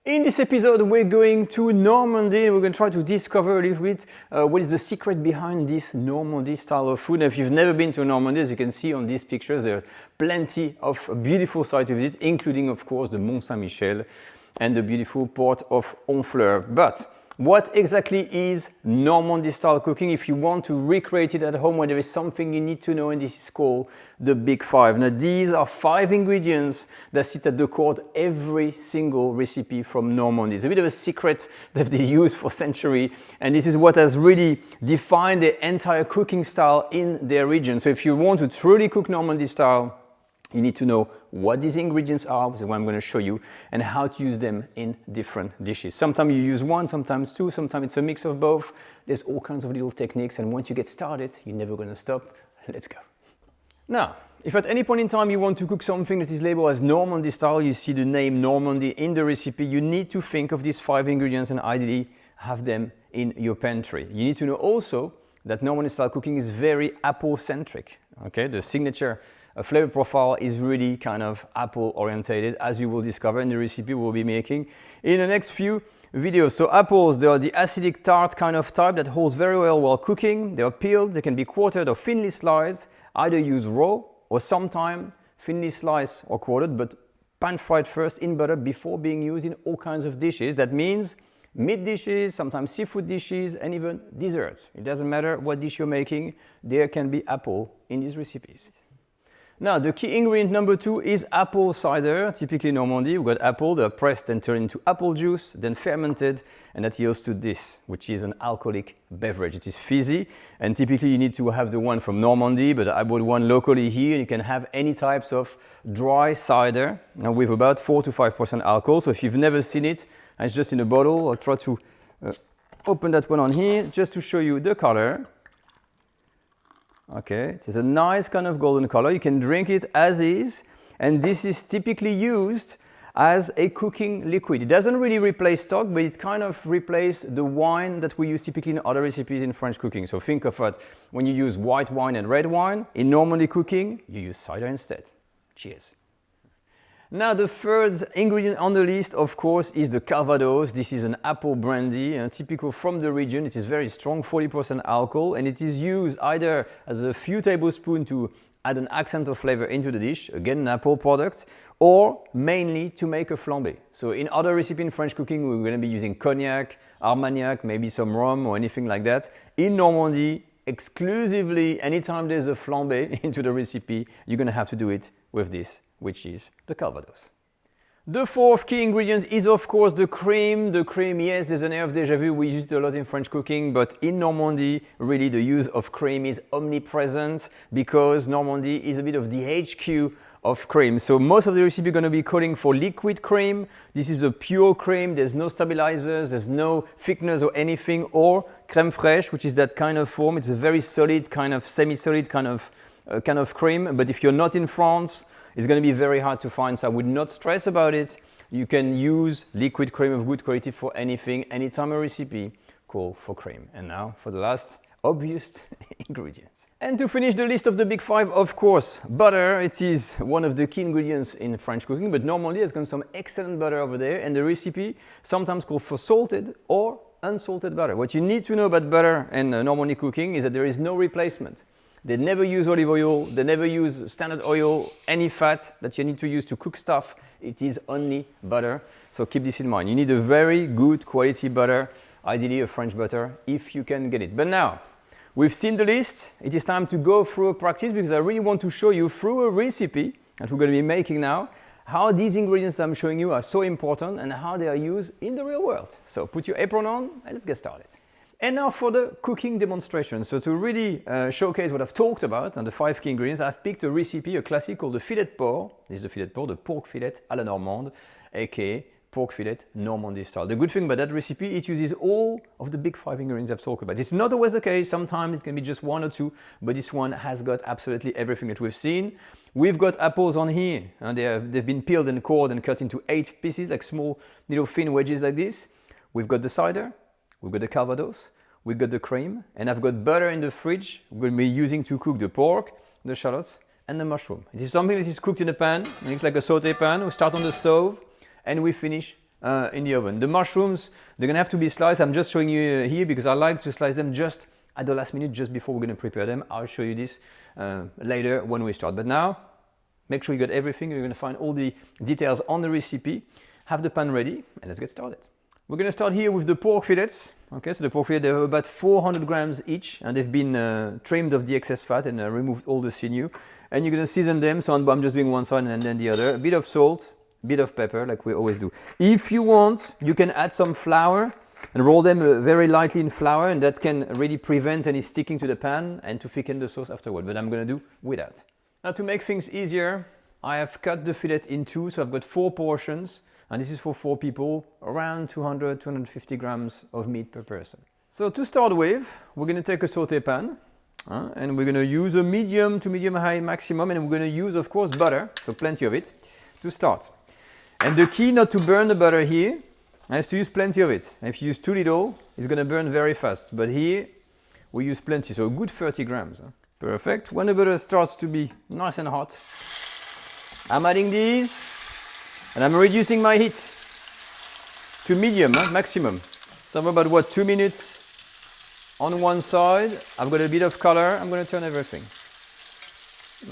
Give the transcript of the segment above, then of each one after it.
In this episode, we're going to Normandy and we're going to try to discover a little bit what is the secret behind this Normandy style of food. And if you've never been to Normandy, as you can see on these pictures, there's plenty of beautiful sites to visit, including, of course, the Mont Saint-Michel and the beautiful port of Honfleur. But what exactly is Normandy style cooking? If you want to recreate it at home, well, there is something you need to know, and this is called the Big Five. Now, these are 5 ingredients that sit at the core of every single recipe from Normandy. It's a bit of a secret that they use for centuries, and this is what has really defined the entire cooking style in their region. So if you want to truly cook Normandy style, you need to know what these ingredients are, which is what I'm going to show you, and how to use them in different dishes. Sometimes you use one, sometimes two, sometimes it's a mix of both. There's all kinds of little techniques, and once you get started, you're never going to stop. Let's go. Now, if at any point in time you want to cook something that is labeled as Normandy style, you see the name Normandy in the recipe, you need to think of these 5 ingredients and ideally have them in your pantry. You need to know also that Normandy style cooking is very apple-centric. Okay, the signature flavor profile is really kind of apple orientated, as you will discover in the recipe we'll be making in the next few videos. So apples, they are the acidic tart kind of type that holds very well while cooking. They are peeled, they can be quartered or thinly sliced, either used raw or sometimes thinly sliced or quartered, but pan fried first in butter before being used in all kinds of dishes. That means meat dishes, sometimes seafood dishes, and even desserts. It doesn't matter what dish you're making, there can be apple in these recipes. Now, the key ingredient number 2 is apple cider. Typically in Normandy, we've got apple, they're pressed and turned into apple juice, then fermented, and that yields to this, which is an alcoholic beverage. It is fizzy, and typically you need to have the one from Normandy, but I bought one locally here. You can have any types of dry cider with about 4 to 5% alcohol. So if you've never seen it, and it's just in a bottle, I'll try to open that one on here just to show you the color. Okay, it is a nice kind of golden color. You can drink it as is, and this is typically used as a cooking liquid. It doesn't really replace stock, but it kind of replaces the wine that we use typically in other recipes in French cooking. So think of it, when you use white wine and red wine, in Normandy cooking, you use cider instead. Cheers. Now, the third ingredient on the list, of course, is the Calvados. This is an apple brandy, typical from the region. It is very strong, 40% alcohol, and it is used either as a few tablespoons to add an accent of flavor into the dish, again, an apple product, or mainly to make a flambé. So in other recipes in French cooking, we're going to be using cognac, Armagnac, maybe some rum or anything like that. In Normandy, exclusively, anytime there's a flambé into the recipe, you're going to have to do it with this, which is the Calvados. The fourth key ingredient is, of course, the cream. The cream, yes, there's an air of déjà vu. We use it a lot in French cooking, but in Normandy, really the use of cream is omnipresent because Normandy is a bit of the HQ of cream. So most of the recipe are going to be calling for liquid cream. This is a pure cream. There's no stabilizers, there's no thickeners or anything, or crème fraîche, which is that kind of form. It's a very solid, kind of semi-solid kind of cream. But if you're not in France, it's going to be very hard to find, so I would not stress about it. You can use liquid cream of good quality for anything, anytime a recipe call for cream. And now for the last obvious ingredient. And to finish the list of the Big Five, of course, butter. It is one of the key ingredients in French cooking, but Normandy has got some excellent butter over there, and the recipe sometimes called for salted or unsalted butter. What you need to know about butter and Normandy cooking is that there is no replacement. They never use olive oil, they never use standard oil, any fat that you need to use to cook stuff. It is only butter, so keep this in mind. You need a very good quality butter, ideally a French butter, if you can get it. But now, we've seen the list. It is time to go through a practice because I really want to show you through a recipe that we're going to be making now, how these ingredients I'm showing you are so important and how they are used in the real world. So put your apron on and let's get started. And now for the cooking demonstration. So to really showcase what I've talked about and the 5 key ingredients, I've picked a recipe, a classic called the Fillet porc. This is the Fillet porc, the pork fillet à la Normande, aka pork fillet Normandy style. The good thing about that recipe, it uses all of the Big 5 ingredients I've talked about. It's not always the case. Sometimes it can be just 1 or 2, but this one has got absolutely everything that we've seen. We've got apples on here, and they've been peeled and cored and cut into 8 pieces, like small little thin wedges like this. We've got the cider, we've got the Calvados, we've got the cream, and I've got butter in the fridge we're going to be using to cook the pork, the shallots, and the mushroom. It is something that is cooked in a pan, and it's like a saute pan. We start on the stove, and we finish in the oven. The mushrooms, they're gonna have to be sliced. I'm just showing you here because I like to slice them just at the last minute, just before we're gonna prepare them. I'll show you this later when we start. But now, make sure you got everything. You're gonna find all the details on the recipe. Have the pan ready, and let's get started. We're gonna start here with the pork fillets. Okay, so the pork fillet, they're about 400 grams each, and they've been trimmed of the excess fat and removed all the sinew. And you're gonna season them, so I'm just doing one side and then the other. A bit of salt, a bit of pepper, like we always do. If you want, you can add some flour and roll them very lightly in flour, and that can really prevent any sticking to the pan and to thicken the sauce afterward, but I'm gonna do without. Now to make things easier, I have cut the fillet in two, so I've got 4 portions. And this is for 4 people, around 200, 250 grams of meat per person. So to start with, we're going to take a sauté pan, and we're going to use a medium to medium-high maximum, and we're going to use, of course, butter, so plenty of it, to start. And the key not to burn the butter here is to use plenty of it. And if you use too little, it's going to burn very fast. But here, we use plenty, so a good 30 grams. Perfect. When the butter starts to be nice and hot, I'm adding these. And I'm reducing my heat to medium, maximum. So I'm about, what, 2 minutes on one side. I've got a bit of color. I'm going to turn everything.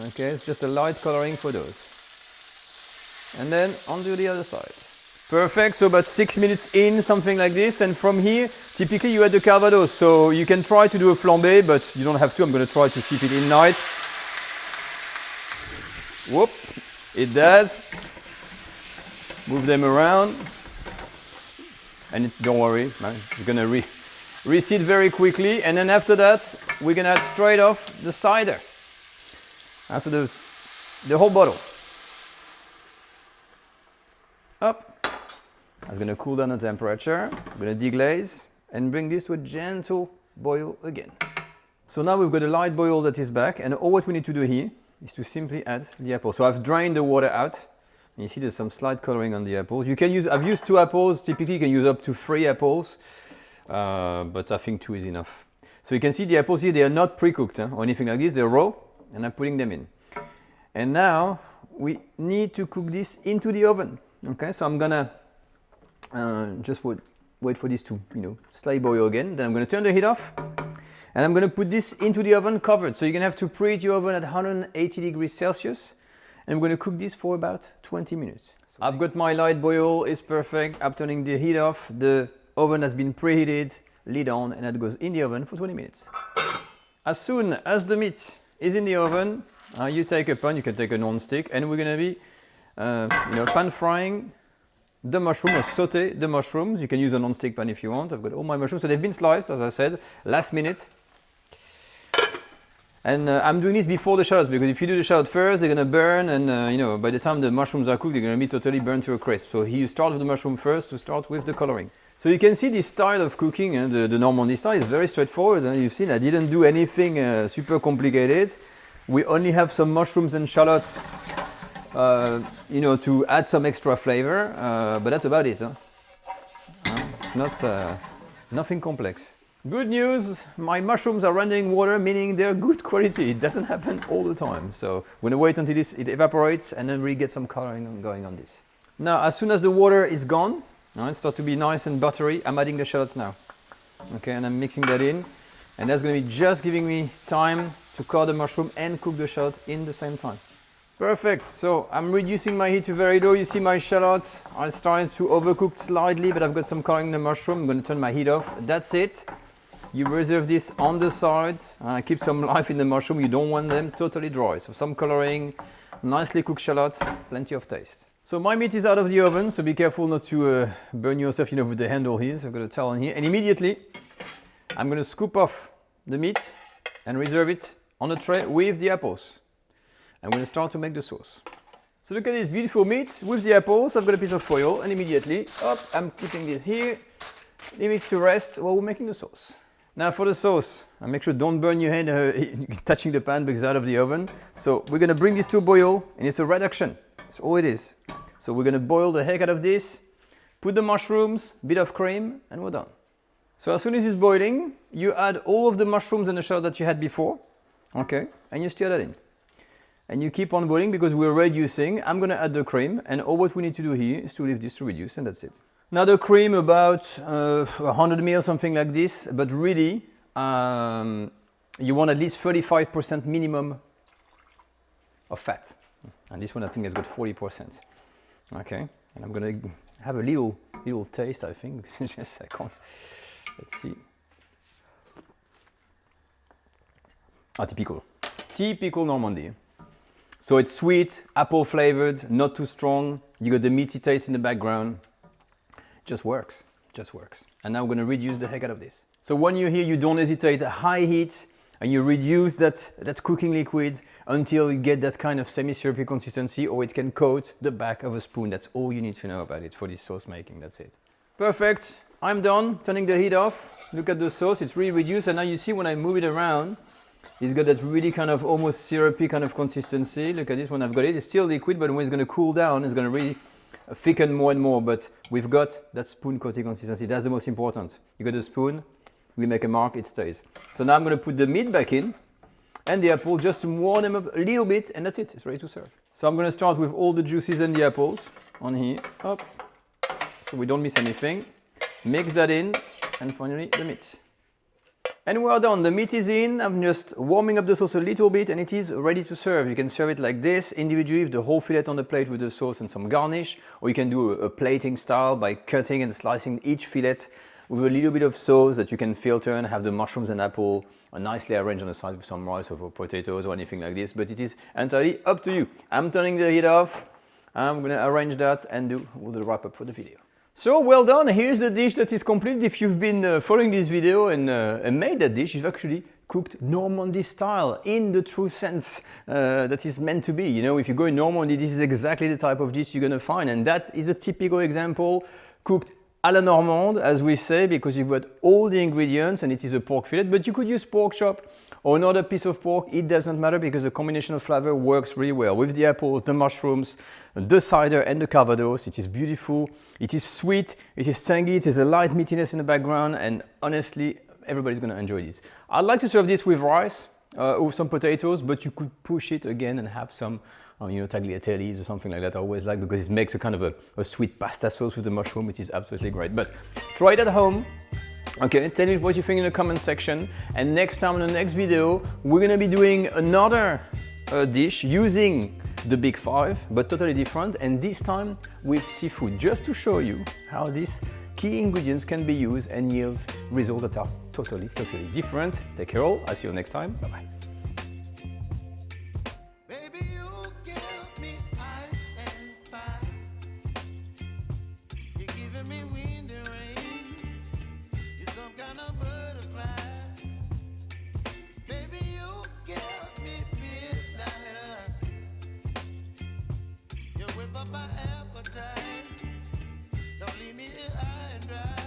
Okay, it's just a light coloring for those. And then onto the other side. Perfect, so about 6 minutes in, something like this. And from here, typically you add the Calvados. So you can try to do a flambé, but you don't have to. I'm going to try to see if it ignites. Whoop, it does. Move them around, and don't worry, it's gonna reseed very quickly. And then after that, we're gonna add straight off the cider. So the whole bottle. Up. That's gonna cool down the temperature. I'm gonna deglaze and bring this to a gentle boil again. So now we've got a light boil that is back, and all what we need to do here is to simply add the apple. So I've drained the water out. You see there's some slight coloring on the apples. You can use, I've used 2 apples. Typically you can use up to 3 apples, but I think 2 is enough. So you can see the apples here, they are not pre-cooked or anything like this. They're raw, and I'm putting them in. And now we need to cook this into the oven. Okay, so I'm gonna just wait for this to, slightly boil again. Then I'm gonna turn the heat off, and I'm gonna put this into the oven covered. So you're gonna have to preheat your oven at 180 degrees Celsius. And I'm going to cook this for about 20 minutes. So I've got my light boil, it's perfect. I'm turning the heat off. The oven has been preheated, lid on, and that goes in the oven for 20 minutes. As soon as the meat is in the oven, you take a pan, you can take a non-stick, and we're going to be pan frying the mushroom, or saute the mushrooms. You can use a non-stick pan if you want. I've got all my mushrooms. So they've been sliced, as I said, last minute. And I'm doing this before the shallots, because if you do the shallot first, they're going to burn, and by the time the mushrooms are cooked, they're going to be totally burned to a crisp. So here you start with the mushroom first to start with the coloring. So you can see this style of cooking, the Normandy style, is very straightforward. You've seen I didn't do anything super complicated. We only have some mushrooms and shallots, to add some extra flavor, but that's about it. It's not nothing complex. Good news, my mushrooms are running water, meaning they're good quality. It doesn't happen all the time. So we're going to wait until it evaporates, and then we get some coloring going on this. Now, as soon as the water is gone, it starts to be nice and buttery, I'm adding the shallots now. Okay, and I'm mixing that in. And that's going to be just giving me time to cut the mushroom and cook the shallot in the same time. Perfect, so I'm reducing my heat to very low. You see my shallots are starting to overcook slightly, but I've got some coloring in the mushroom. I'm going to turn my heat off. That's it. You reserve this on the side, keep some life in the mushroom. You don't want them totally dry. So some coloring, nicely cooked shallots, plenty of taste. So my meat is out of the oven, so be careful not to burn yourself, with the handle here. So I've got a towel in here. And immediately, I'm going to scoop off the meat and reserve it on a tray with the apples. I'm going to start to make the sauce. So look at this beautiful meat with the apples. I've got a piece of foil, and immediately, I'm putting this here. Leave it to rest while we're making the sauce. Now for the sauce, make sure don't burn your hand touching the pan because it's out of the oven. So we're going to bring this to a boil, and it's a reduction. That's all it is. So we're going to boil the heck out of this, put the mushrooms, bit of cream, and we're done. So as soon as it's boiling, you add all of the mushrooms and the shallot that you had before, okay, and you stir that in. And you keep on boiling because we're reducing. I'm going to add the cream, and all what we need to do here is to leave this to reduce, and that's it. Now the cream about 100 ml, something like this, but really you want at least 35% minimum of fat. And this one I think has got 40%. Okay, and I'm gonna have a little taste, I think. Just a second. Let's see. Ah, typical Normandy. So it's sweet, apple flavored, not too strong. You got the meaty taste in the background. Just works, just works. And now I'm gonna reduce the heck out of this. So when you're here, you don't hesitate at high heat, and you reduce that cooking liquid until you get that kind of semi-syrupy consistency, or it can coat the back of a spoon. That's all you need to know about it for this sauce making, that's it. Perfect, I'm done, turning the heat off. Look at the sauce, it's really reduced, and now you see when I move it around, it's got that really kind of almost syrupy kind of consistency. Look at this one, I've got it, it's still liquid, but when it's gonna cool down, it's gonna really thicken more and more, but we've got that spoon coating consistency. That's the most important. You got the spoon, we make a mark, it stays. So now I'm going to put the meat back in and the apple just to warm them up a little bit, and that's it, it's ready to serve. So I'm going to start with all the juices and the apples on here, up, so we don't miss anything. Mix that in, and finally the meat. And we're done, the meat is in. I'm just warming up the sauce a little bit and it is ready to serve. You can serve it like this, individually, with the whole fillet on the plate with the sauce and some garnish, or you can do a plating style by cutting and slicing each fillet with a little bit of sauce that you can filter and have the mushrooms and apple nicely arranged on the side with some rice or potatoes or anything like this, but it is entirely up to you. I'm turning the heat off. I'm gonna arrange that and do all the wrap up for the video. So well done, here's the dish that is complete. If you've been following this video and made that dish, you've actually cooked Normandy style in the true sense that is meant to be. You know, if you go in Normandy, this is exactly the type of dish you're gonna find, and that is a typical example, cooked à la Normande, as we say, because you've got all the ingredients and it is a pork fillet, but you could use pork chop or another piece of pork. It doesn't matter because the combination of flavor works really well with the apples, the mushrooms, the cider and the Calvados. It is beautiful, it is sweet, it is tangy, it is a light meatiness in the background, and honestly, everybody's gonna enjoy this. I'd like to serve this with rice or some potatoes, but you could push it again and have some you know, tagliatelles or something like that. I always like, because it makes a kind of a sweet pasta sauce with the mushroom, which is absolutely great. But try it at home. Okay, tell me what you think in the comment section. And next time in the next video, we're gonna be doing another dish using the big five, but totally different. And this time with seafood, just to show you how these key ingredients can be used and yield results that are totally different. Take care all, I'll see you next time, bye-bye. My appetite, don't leave me here high and dry.